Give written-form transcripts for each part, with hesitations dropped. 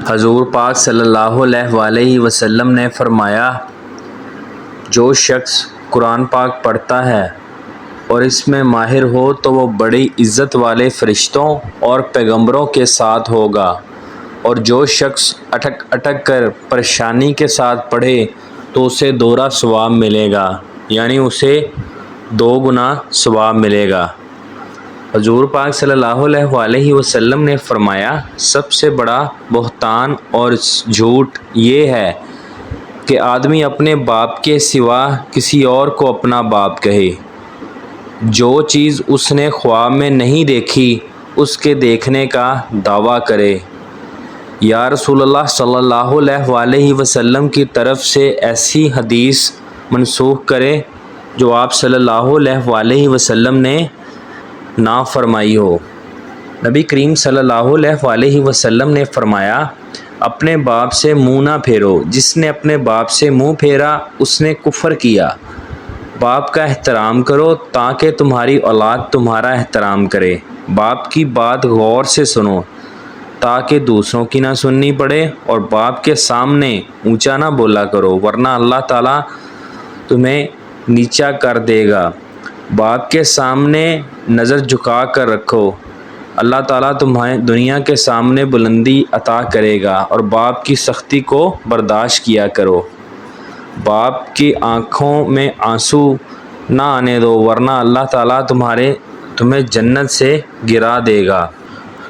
حضور پاک صلی اللہ علیہ وآلہ وسلم نے فرمایا، جو شخص قرآن پاک پڑھتا ہے اور اس میں ماہر ہو تو وہ بڑی عزت والے فرشتوں اور پیغمبروں کے ساتھ ہوگا، اور جو شخص اٹک اٹک کر پریشانی کے ساتھ پڑھے تو اسے دوہرا ثواب ملے گا، یعنی اسے 2 گنا ثواب ملے گا۔ حضور پاک صلی اللہ علیہ وآلہ وسلم نے فرمایا، سب سے بڑا بہتان اور جھوٹ یہ ہے کہ آدمی اپنے باپ کے سوا کسی اور کو اپنا باپ کہے۔ جو چیز اس نے خواب میں نہیں دیکھی اس کے دیکھنے کا دعویٰ کرے۔ یا رسول اللہ صلی اللہ علیہ وآلہ وسلم کی طرف سے ایسی حدیث منسوخ کرے جو آپ صلی اللہ علیہ وآلہ وسلم نے نہ فرمائی ہو۔ نبی کریم صلی اللہ علیہ وآلہ وسلم نے فرمایا، اپنے باپ سے منہ نہ پھیرو، جس نے اپنے باپ سے منہ پھیرا اس نے کفر کیا۔ باپ کا احترام کرو تاکہ تمہاری اولاد تمہارا احترام کرے۔ باپ کی بات غور سے سنو تاکہ دوسروں کی نہ سننی پڑے، اور باپ کے سامنے اونچا نہ بولا کرو ورنہ اللہ تعالیٰ تمہیں نیچا کر دے گا۔ باپ کے سامنے نظر جھکا کر رکھو، اللہ تعالیٰ تمہیں دنیا کے سامنے بلندی عطا کرے گا، اور باپ کی سختی کو برداشت کیا کرو۔ باپ کی آنکھوں میں آنسو نہ آنے دو ورنہ اللہ تعالیٰ تمہیں جنت سے گرا دے گا۔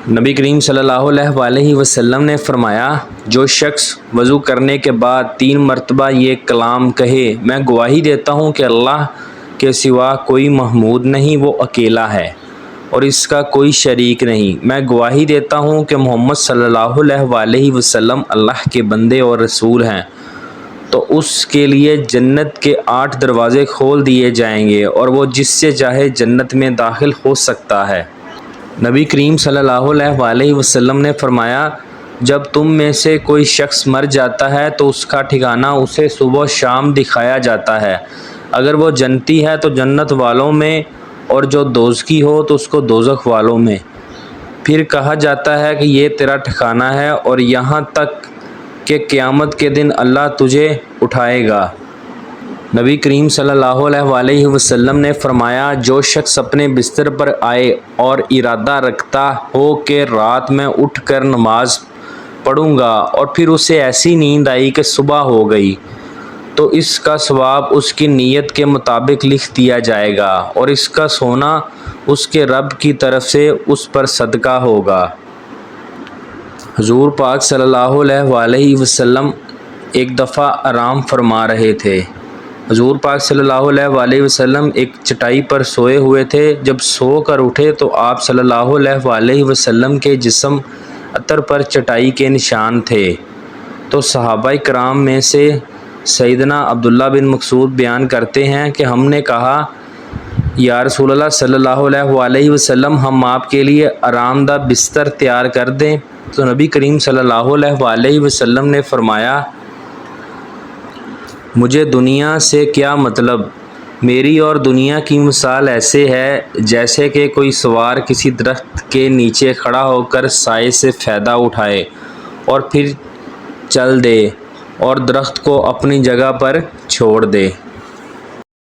نبی کریم صلی اللہ علیہ وآلہ وسلم نے فرمایا، جو شخص وضو کرنے کے بعد 3 مرتبہ یہ کلام کہے، میں گواہی دیتا ہوں کہ اللہ کے سوا کوئی معبود نہیں، وہ اکیلا ہے اور اس کا کوئی شریک نہیں، میں گواہی دیتا ہوں کہ محمد صلی اللہ علیہ وآلہ وسلم اللہ کے بندے اور رسول ہیں، تو اس کے لیے جنت کے 8 دروازے کھول دیے جائیں گے اور وہ جس سے چاہے جنت میں داخل ہو سکتا ہے۔ نبی کریم صلی اللہ علیہ وآلہ وسلم نے فرمایا، جب تم میں سے کوئی شخص مر جاتا ہے تو اس کا ٹھکانہ اسے صبح و شام دکھایا جاتا ہے، اگر وہ جنتی ہے تو جنت والوں میں، اور جو دوزخی ہو تو اس کو دوزخ والوں میں۔ پھر کہا جاتا ہے کہ یہ تیرا ٹھکانہ ہے، اور یہاں تک کہ قیامت کے دن اللہ تجھے اٹھائے گا۔ نبی کریم صلی اللہ علیہ وآلہ وسلم نے فرمایا، جو شخص اپنے بستر پر آئے اور ارادہ رکھتا ہو کہ رات میں اٹھ کر نماز پڑھوں گا، اور پھر اسے ایسی نیند آئی کہ صبح ہو گئی، تو اس کا ثواب اس کی نیت کے مطابق لکھ دیا جائے گا، اور اس کا سونا اس کے رب کی طرف سے اس پر صدقہ ہوگا۔ حضور پاک صلی اللہ علیہ وآلہ وسلم ایک دفعہ آرام فرما رہے تھے۔ حضور پاک صلی اللہ علیہ وآلہ وسلم ایک چٹائی پر سوئے ہوئے تھے۔ جب سو کر اٹھے تو آپ صلی اللہ علیہ وآلہ وسلم کے جسم عطر پر چٹائی کے نشان تھے، تو صحابہ کرام میں سے سیدنا عبداللہ بن مسعود بیان کرتے ہیں کہ ہم نے کہا، یا رسول اللہ صلی اللہ علیہ وآلہ وسلم، ہم آپ کے لیے آرام دہ بستر تیار کر دیں؟ تو نبی کریم صلی اللہ علیہ وآلہ وسلم نے فرمایا، مجھے دنیا سے کیا مطلب؟ میری اور دنیا کی مثال ایسے ہے جیسے کہ کوئی سوار کسی درخت کے نیچے کھڑا ہو کر سائے سے فائدہ اٹھائے اور پھر چل دے اور درخت کو اپنی جگہ پر چھوڑ دے۔